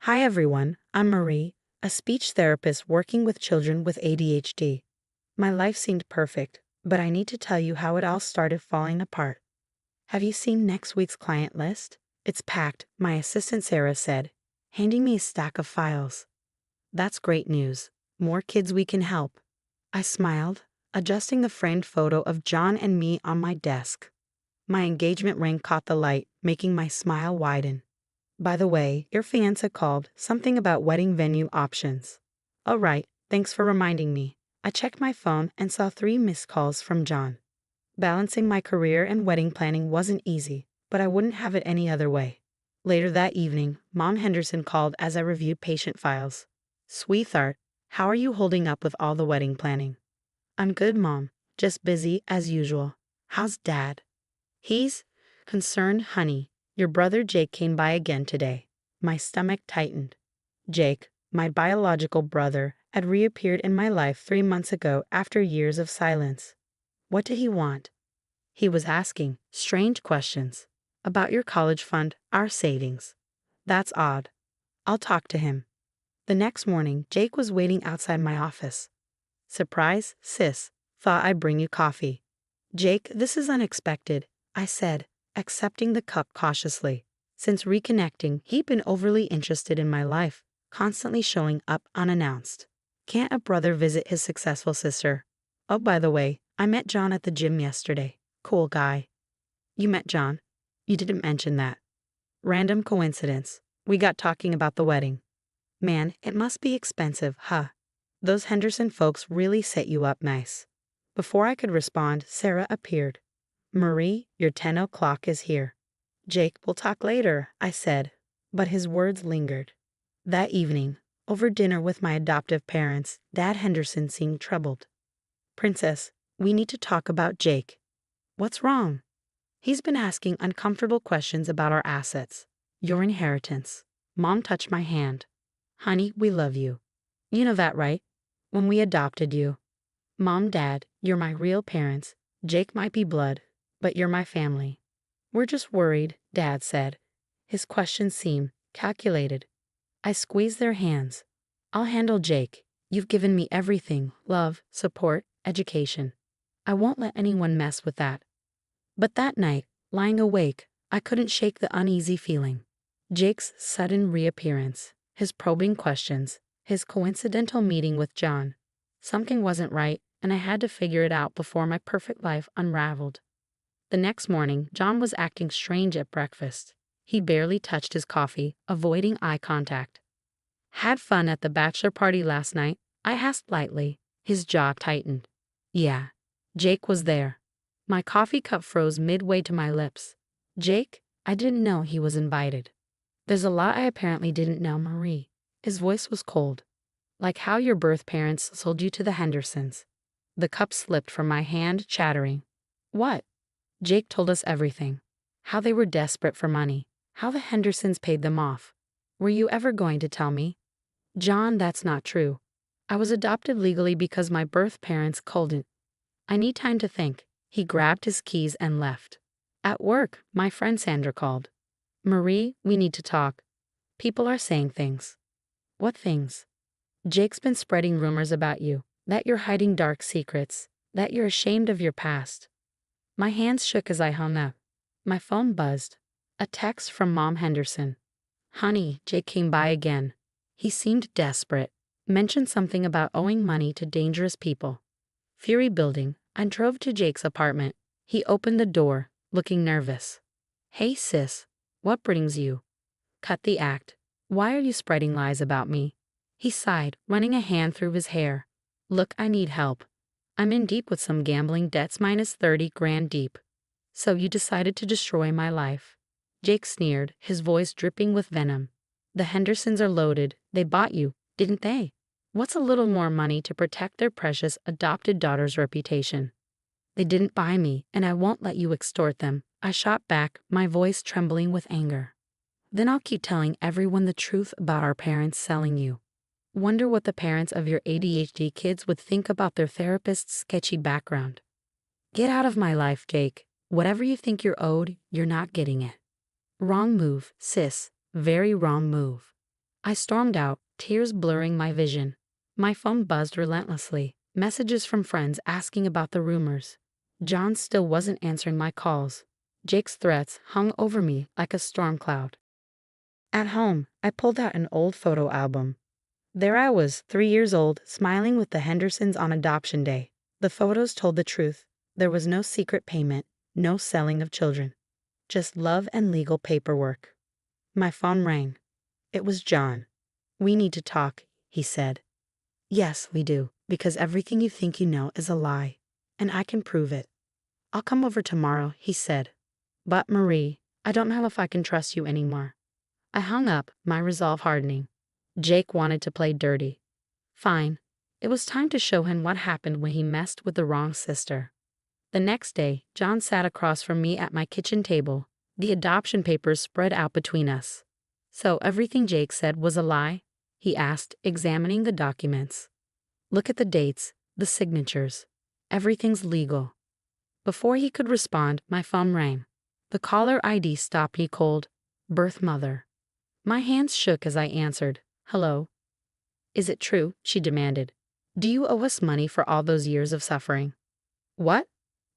Hi everyone, I'm Marie, a speech therapist working with children with ADHD. My life seemed perfect, but I need to tell you how it all started falling apart. Have you seen next week's client list? It's packed, my assistant Sarah said, handing me a stack of files. That's great news. More kids we can help. I smiled, adjusting the framed photo of John and me on my desk. My engagement ring caught the light, making my smile widen. By the way, your fiancé called, something about wedding venue options. Oh right, thanks for reminding me. I checked my phone and saw 3 missed calls from John. Balancing my career and wedding planning wasn't easy, but I wouldn't have it any other way. Later that evening, Mom Henderson called as I reviewed patient files. Sweetheart, how are you holding up with all the wedding planning? I'm good, Mom. Just busy as usual. How's Dad? He's concerned, honey. Your brother Jake came by again today. My stomach tightened. Jake, my biological brother, had reappeared in my life 3 months ago after years of silence. What did he want? He was asking strange questions about your college fund, our savings. That's odd. I'll talk to him. The next morning, Jake was waiting outside my office. Surprise, sis. Thought I'd bring you coffee. Jake, this is unexpected, I said, accepting the cup cautiously. Since reconnecting, he'd been overly interested in my life, constantly showing up unannounced. Can't a brother visit his successful sister? Oh, by the way, I met John at the gym yesterday. Cool guy. You met John? You didn't mention that. Random coincidence. We got talking about the wedding. Man, it must be expensive, huh? Those Henderson folks really set you up nice. Before I could respond, Sarah appeared. Marie, your 10 o'clock is here. Jake, we'll talk later, I said, but his words lingered. That evening, over dinner with my adoptive parents, Dad Henderson seemed troubled. Princess, we need to talk about Jake. What's wrong? He's been asking uncomfortable questions about our assets. Your inheritance. Mom touched my hand. Honey, we love you. You know that, right? When we adopted you. Mom, Dad, you're my real parents. Jake might be blood, but you're my family. We're just worried, Dad said. His questions seemed calculated. I squeezed their hands. I'll handle Jake. You've given me everything, love, support, education. I won't let anyone mess with that. But that night, lying awake, I couldn't shake the uneasy feeling. Jake's sudden reappearance, his probing questions, his coincidental meeting with John. Something wasn't right, and I had to figure it out before my perfect life unraveled. The next morning, John was acting strange at breakfast. He barely touched his coffee, avoiding eye contact. Had fun at the bachelor party last night? I asked lightly. His jaw tightened. Yeah. Jake was there. My coffee cup froze midway to my lips. Jake? I didn't know he was invited. There's a lot I apparently didn't know, Marie. His voice was cold. Like how your birth parents sold you to the Hendersons. The cup slipped from my hand, chattering. What? Jake told us everything. How they were desperate for money. How the Hendersons paid them off. Were you ever going to tell me? John, that's not true. I was adopted legally because my birth parents couldn't. I need time to think. He grabbed his keys and left. At work, my friend Sandra called. Marie, we need to talk. People are saying things. What things? Jake's been spreading rumors about you, that you're hiding dark secrets, that you're ashamed of your past. My hands shook as I hung up. My phone buzzed. A text from Mom Henderson. Honey, Jake came by again. He seemed desperate. Mentioned something about owing money to dangerous people. Fury building, I drove to Jake's apartment. He opened the door, looking nervous. Hey sis, what brings you? Cut the act. Why are you spreading lies about me? He sighed, running a hand through his hair. Look, I need help. I'm in deep with some gambling debts minus 30 grand deep. So you decided to destroy my life. Jake sneered, his voice dripping with venom. The Hendersons are loaded. They bought you, didn't they? What's a little more money to protect their precious adopted daughter's reputation? They didn't buy me, and I won't let you extort them. I shot back, my voice trembling with anger. Then I'll keep telling everyone the truth about our parents selling you. Wonder what the parents of your ADHD kids would think about their therapist's sketchy background. Get out of my life, Jake. Whatever you think you're owed, you're not getting it. Wrong move, sis. Very wrong move. I stormed out, tears blurring my vision. My phone buzzed relentlessly, messages from friends asking about the rumors. John still wasn't answering my calls. Jake's threats hung over me like a storm cloud. At home, I pulled out an old photo album. There I was, 3 years old, smiling with the Hendersons on adoption day. The photos told the truth. There was no secret payment, no selling of children. Just love and legal paperwork. My phone rang. It was John. "We need to talk," he said. "Yes, we do, because everything you think you know is a lie, and I can prove it." "I'll come over tomorrow," he said. "But Marie, I don't know if I can trust you anymore." I hung up, my resolve hardening. Jake wanted to play dirty. Fine. It was time to show him what happened when he messed with the wrong sister. The next day, John sat across from me at my kitchen table, the adoption papers spread out between us. "So everything Jake said was a lie?" he asked, examining the documents. "Look at the dates, the signatures. Everything's legal." Before he could respond, my phone rang. The caller ID stopped me cold. Birth mother. My hands shook as I answered. "Hello." "Is it true?" she demanded. "Do you owe us money for all those years of suffering?" "What?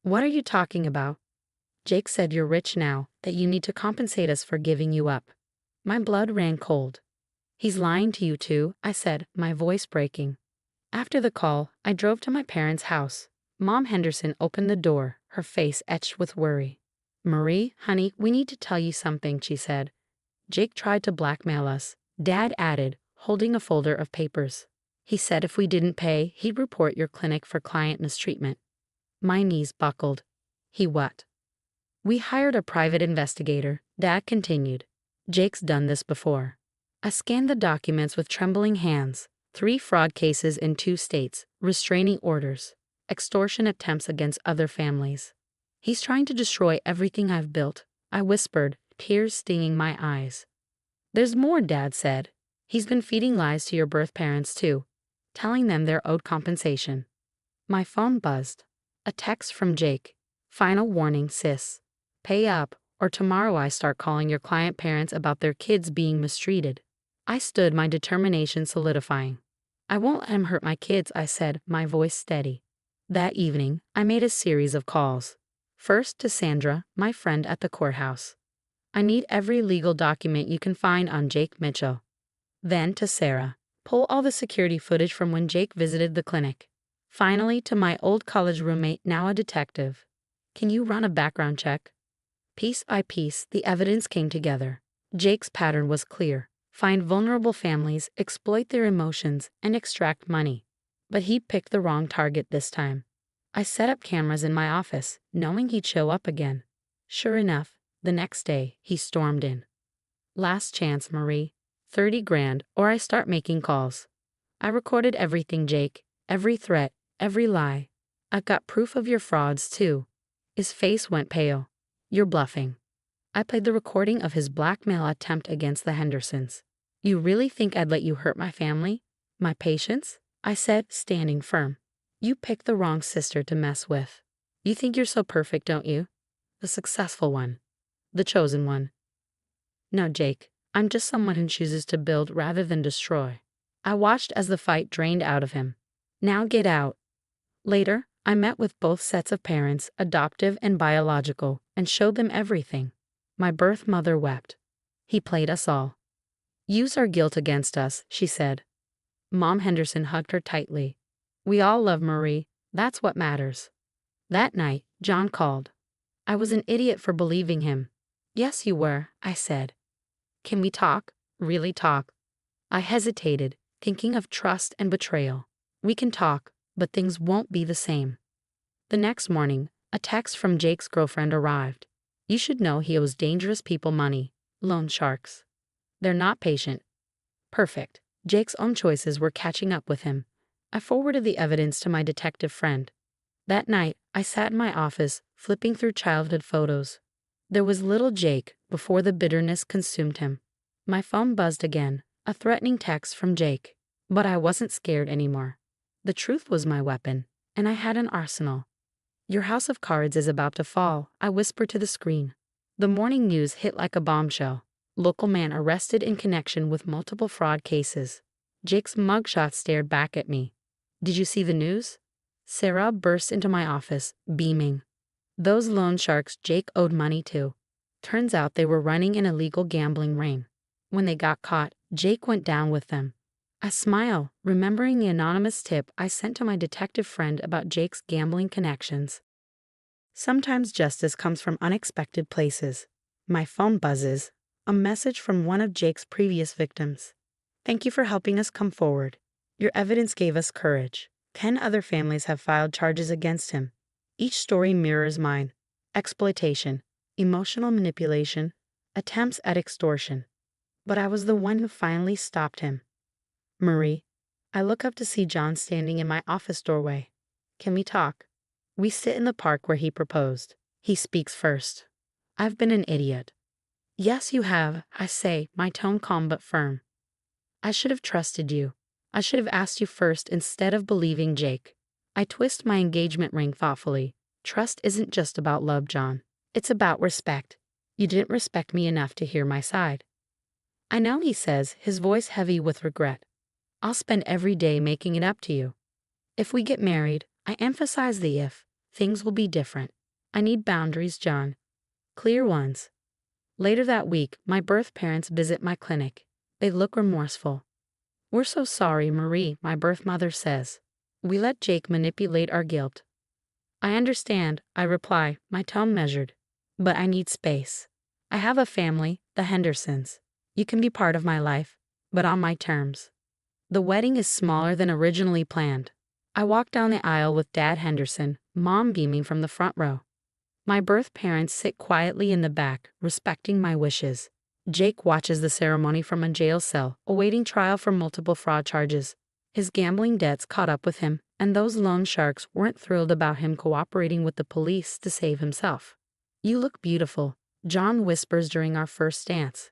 What are you talking about?" "Jake said you're rich now, that you need to compensate us for giving you up." My blood ran cold. "He's lying to you too," I said, my voice breaking. After the call, I drove to my parents' house. Mom Henderson opened the door, her face etched with worry. "Marie, honey, we need to tell you something," she said. "Jake tried to blackmail us," Dad added, holding a folder of papers. "He said if we didn't pay, he'd report your clinic for client mistreatment." My knees buckled. "He what?" "We hired a private investigator," Dad continued. "Jake's done this before." I scanned the documents with trembling hands. 3 fraud cases in 2 states, restraining orders, extortion attempts against other families. "He's trying to destroy everything I've built," I whispered, tears stinging my eyes. "There's more," Dad said. "He's been feeding lies to your birth parents too, telling them they're owed compensation." My phone buzzed. A text from Jake. "Final warning, sis. Pay up, or tomorrow I start calling your client parents about their kids being mistreated." I stood, my determination solidifying. "I won't let him hurt my kids," I said, my voice steady. That evening, I made a series of calls. First to Sandra, my friend at the courthouse. "I need every legal document you can find on Jake Mitchell." Then to Sarah. "Pull all the security footage from when Jake visited the clinic." Finally to my old college roommate, now a detective. "Can you run a background check?" Piece by piece, the evidence came together. Jake's pattern was clear. Find vulnerable families, exploit their emotions, and extract money. But he picked the wrong target this time. I set up cameras in my office, knowing he'd show up again. Sure enough, the next day, he stormed in. "Last chance, Marie. 30 grand, or I start making calls." I recorded everything, Jake. Every threat, every lie. "I've got proof of your frauds, too." His face went pale. "You're bluffing." I played the recording of his blackmail attempt against the Hendersons. "You really think I'd let you hurt my family? My patients?" I said, standing firm. "You picked the wrong sister to mess with. You think you're so perfect, don't you? The successful one. The chosen one." "No, Jake, I'm just someone who chooses to build rather than destroy." I watched as the fight drained out of him. "Now get out." Later, I met with both sets of parents, adoptive and biological, and showed them everything. My birth mother wept. "He played us all. Use our guilt against us," she said. Mom Henderson hugged her tightly. "We all love Marie. That's what matters." That night, John called. I was an idiot for believing him. "Yes, you were," I said. "Can we talk? Really talk?" I hesitated, thinking of trust and betrayal. "We can talk, but things won't be the same." The next morning, a text from Jake's girlfriend arrived. "You should know he owes dangerous people money. Loan sharks. They're not patient." Perfect. Jake's own choices were catching up with him. I forwarded the evidence to my detective friend. That night, I sat in my office, flipping through childhood photos. There was little Jake before the bitterness consumed him. My phone buzzed again, a threatening text from Jake. But I wasn't scared anymore. The truth was my weapon, and I had an arsenal. "Your house of cards is about to fall," I whispered to the screen. The morning news hit like a bombshell. Local man arrested in connection with multiple fraud cases. Jake's mugshot stared back at me. Did you see the news? Sarah burst into my office, beaming. Those loan sharks Jake owed money to. Turns out they were running an illegal gambling ring. When they got caught, Jake went down with them. I smile, remembering the anonymous tip I sent to my detective friend about Jake's gambling connections. Sometimes justice comes from unexpected places. My phone buzzes. A message from one of Jake's previous victims. Thank you for helping us come forward. Your evidence gave us courage. 10 other families have filed charges against him. Each story mirrors mine. Exploitation, emotional manipulation, attempts at extortion. But I was the one who finally stopped him. Marie, I look up to see John standing in my office doorway. Can we talk? We sit in the park where he proposed. He speaks first. I've been an idiot. Yes, you have, I say, my tone calm but firm. I should have trusted you. I should have asked you first instead of believing Jake. I twist my engagement ring thoughtfully. Trust isn't just about love, John. It's about respect. You didn't respect me enough to hear my side. I know, he says, his voice heavy with regret. I'll spend every day making it up to you. If we get married, I emphasize the if, things will be different. I need boundaries, John. Clear ones. Later that week, my birth parents visit my clinic. They look remorseful. We're so sorry, Marie, my birth mother says. We let Jake manipulate our guilt. I understand, I reply, my tone measured. But I need space. I have a family, the Hendersons. You can be part of my life, but on my terms. The wedding is smaller than originally planned. I walk down the aisle with Dad Henderson, Mom beaming from the front row. My birth parents sit quietly in the back, respecting my wishes. Jake watches the ceremony from a jail cell, awaiting trial for multiple fraud charges. His gambling debts caught up with him, and those loan sharks weren't thrilled about him cooperating with the police to save himself. You look beautiful, John whispers during our first dance.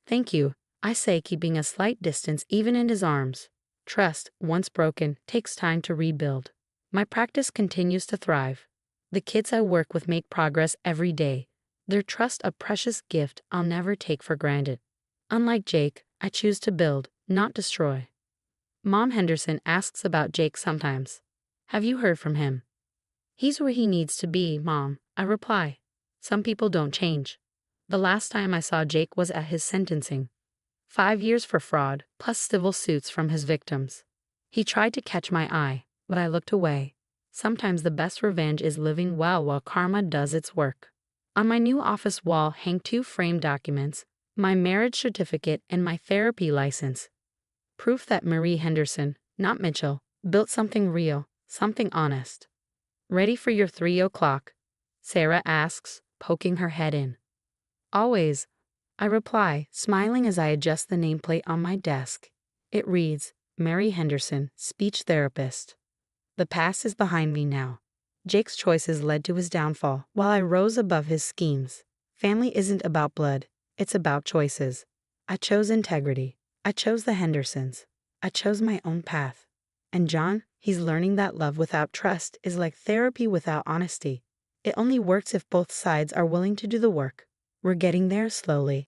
Thank you, I say, keeping a slight distance even in his arms. Trust, once broken, takes time to rebuild. My practice continues to thrive. The kids I work with make progress every day. Their trust a precious gift I'll never take for granted. Unlike Jake, I choose to build, not destroy. Mom Henderson asks about Jake sometimes. Have you heard from him? He's where he needs to be, Mom, I reply. Some people don't change. The last time I saw Jake was at his sentencing. 5 years for fraud, plus civil suits from his victims. He tried to catch my eye, but I looked away. Sometimes the best revenge is living well while karma does its work. On my new office wall hang 2 framed documents, my marriage certificate and my therapy license. Proof that Marie Henderson, not Mitchell, built something real, something honest. Ready for your 3 o'clock? Sarah asks, poking her head in. Always, I reply, smiling as I adjust the nameplate on my desk. It reads, Mary Henderson, speech therapist. The past is behind me now. Jake's choices led to his downfall, while I rose above his schemes. Family isn't about blood, it's about choices. I chose integrity. I chose the Hendersons. I chose my own path. And John, he's learning that love without trust is like therapy without honesty. It only works if both sides are willing to do the work. We're getting there slowly.